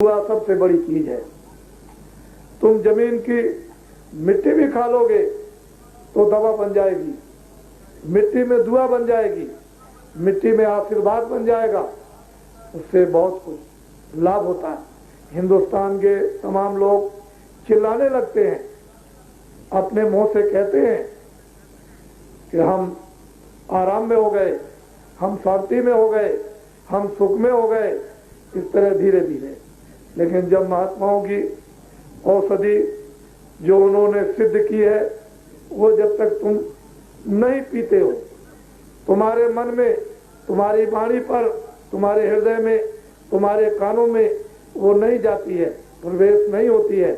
दुआ सबसे बड़ी चीज है। तुम जमीन की मिट्टी भी खा लोगे तो दवा बन जाएगी, मिट्टी में दुआ बन जाएगी, मिट्टी में आशीर्वाद बन जाएगा, उससे बहुत कुछ लाभ होता है। हिंदुस्तान के तमाम लोग चिल्लाने लगते हैं, अपने मुंह से कहते हैं कि हम आराम में हो गए, हम शांति में हो गए, हम सुख में हो गए, इस तरह धीरे धीरे। लेकिन जब महात्माओं की औषधि जो उन्होंने सिद्ध की है, वो जब तक तुम नहीं पीते हो, तुम्हारे मन में, तुम्हारी वाणी पर, तुम्हारे हृदय में, तुम्हारे कानों में वो नहीं जाती है, प्रवेश नहीं होती है,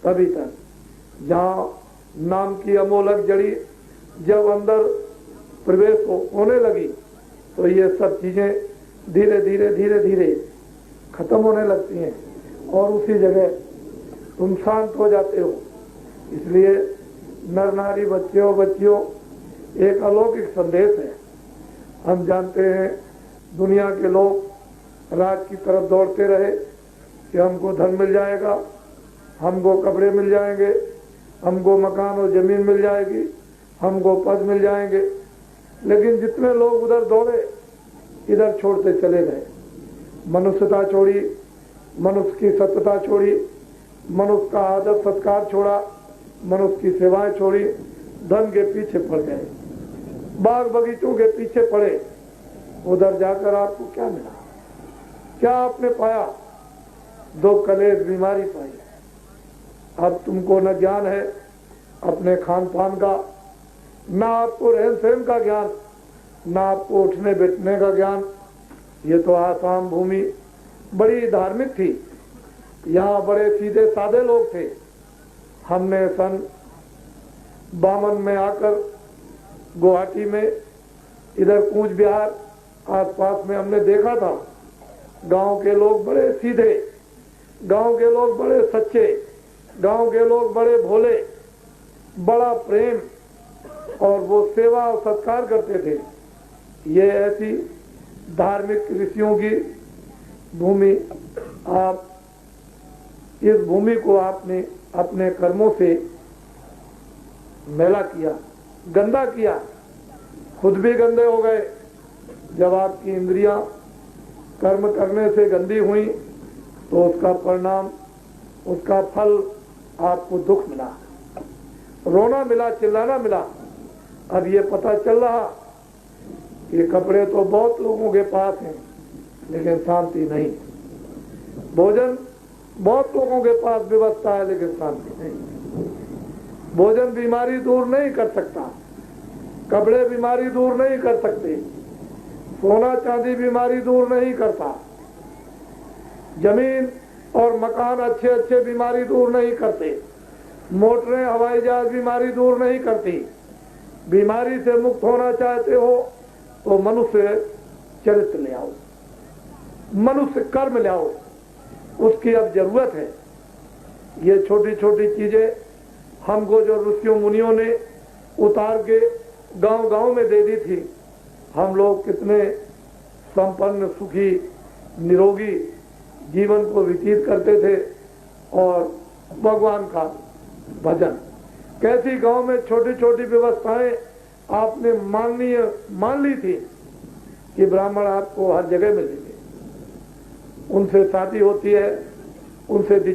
तभी तक जहाँ नाम की अमोलक जड़ी जब अंदर प्रवेश होने लगी तो ये सब चीजें धीरे धीरे धीरे धीरे खत्म होने लगती हैं और उसी जगह तुम शांत हो जाते हो। इसलिए नर नारी, बच्चों बच्चियों, एक अलौकिक संदेश है। हम जानते हैं दुनिया के लोग राज की तरफ दौड़ते रहे कि हमको धन मिल जाएगा, हमको कपड़े मिल जाएंगे, हमको मकान और जमीन मिल जाएगी, हमको पद मिल जाएंगे। लेकिन जितने लोग उधर दौड़े इधर छोड़ते चले गए। मनुष्यता छोड़ी, मनुष्य की सत्यता छोड़ी, मनुष्य का आदर सत्कार छोड़ा, मनुष्य की सेवाएं छोड़ी, धन के पीछे पड़ गए, बाग बगीचों के पीछे पड़े। उधर जाकर आपको क्या मिला? क्या आपने पाया? दो कलेश बीमारी पाई। अब तुमको न ज्ञान है अपने खान पान का, ना आपको रहन सहन का ज्ञान, ना आपको उठने बैठने का ज्ञान। ये तो आसाम भूमि बड़ी धार्मिक थी, यहाँ बड़े सीधे साधे लोग थे। हमने सन 52 में आकर गुवाहाटी में, इधर कूच बिहार आसपास में हमने देखा था, गांव के लोग बड़े सीधे, गांव के लोग बड़े सच्चे, गांव के लोग बड़े भोले, बड़ा प्रेम और वो सेवा और सत्कार करते थे। ये ऐसी धार्मिक ऋषियों की भूमि, आप इस भूमि को आपने अपने कर्मों से मैला किया, गंदा किया, खुद भी गंदे हो गए। जब आपकी इंद्रियां कर्म करने से गंदी हुई तो उसका परिणाम, उसका फल आपको दुख मिला, रोना मिला, चिल्लाना मिला। अब ये पता चल रहा कि कपड़े तो बहुत लोगों के पास हैं लेकिन शांति नहीं, भोजन बहुत लोगों के पास व्यवस्था है लेकिन शांति नहीं। भोजन बीमारी दूर नहीं कर सकता, कपड़े बीमारी दूर नहीं कर सकते, सोना चांदी बीमारी दूर नहीं करता, जमीन और मकान अच्छे अच्छे बीमारी दूर नहीं करते, मोटरें हवाई जहाज बीमारी दूर नहीं करती। बीमारी से मुक्त होना चाहते हो तो मनुष्य चरित्र ले आओ, मनुष्य कर्म ले आओ, उसकी अब जरूरत है। ये छोटी छोटी चीजें हमको जो ऋषियों मुनियों ने उतार के गांव गांव में दे दी थी, हम लोग कितने संपन्न, सुखी, निरोगी जीवन को व्यतीत करते थे और भगवान का भजन। कैसी गांव में छोटी छोटी व्यवस्थाएं आपने मान ली थी कि ब्राह्मण आपको हर जगह मिलेंगे, उनसे शादी होती है, उनसे